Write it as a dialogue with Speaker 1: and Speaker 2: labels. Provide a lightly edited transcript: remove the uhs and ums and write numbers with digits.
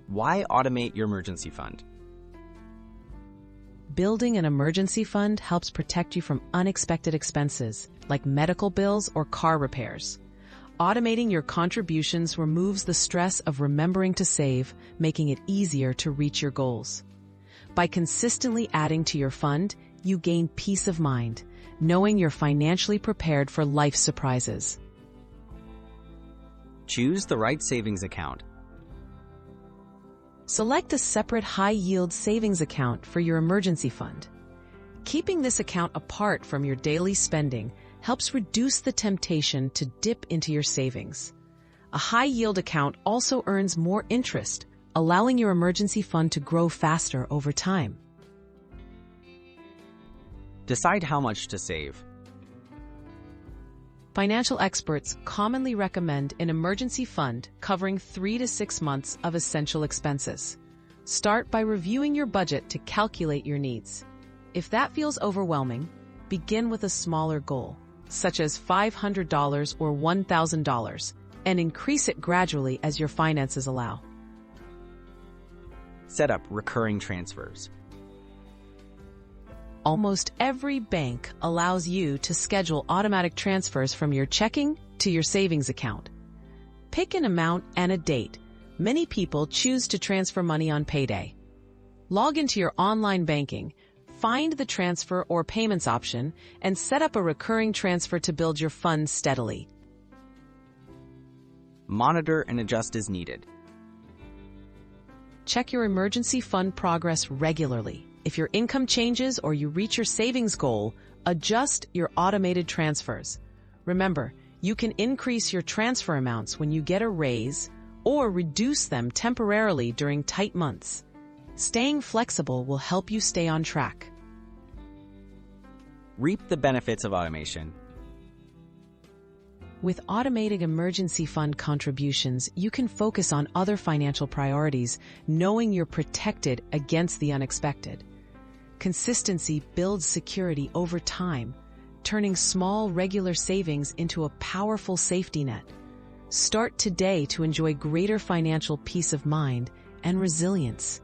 Speaker 1: Why automate your emergency fund?
Speaker 2: Building an emergency fund helps protect you from unexpected expenses, like medical bills or car repairs. Automating your contributions removes the stress of remembering to save, making it easier to reach your goals. By consistently adding to your fund, you gain peace of mind, knowing you're financially prepared for life's surprises.
Speaker 1: Choose the right savings account.
Speaker 2: Select a separate high-yield savings account for your emergency fund. Keeping this account apart from your daily spending helps reduce the temptation to dip into your savings. A high-yield account also earns more interest, allowing your emergency fund to grow faster over time.
Speaker 1: Decide how much to save.
Speaker 2: Financial experts commonly recommend an emergency fund covering 3 to 6 months of essential expenses. Start by reviewing your budget to calculate your needs. If that feels overwhelming, begin with a smaller goal, such as $500 or $1,000, and increase it gradually as your finances allow.
Speaker 1: Set up recurring transfers.
Speaker 2: Almost every bank allows you to schedule automatic transfers from your checking to your savings account. Pick an amount and a date. Many people choose to transfer money on payday. Log into your online banking, find the transfer or payments option, and set up a recurring transfer to build your funds steadily.
Speaker 1: Monitor and adjust as needed.
Speaker 2: Check your emergency fund progress regularly. If your income changes or you reach your savings goal, adjust your automated transfers. Remember, you can increase your transfer amounts when you get a raise or reduce them temporarily during tight months. Staying flexible will help you stay on track.
Speaker 1: Reap the benefits of automation.
Speaker 2: With automated emergency fund contributions, you can focus on other financial priorities, knowing you're protected against the unexpected. Consistency builds security over time, turning small, regular savings into a powerful safety net. Start today to enjoy greater financial peace of mind and resilience.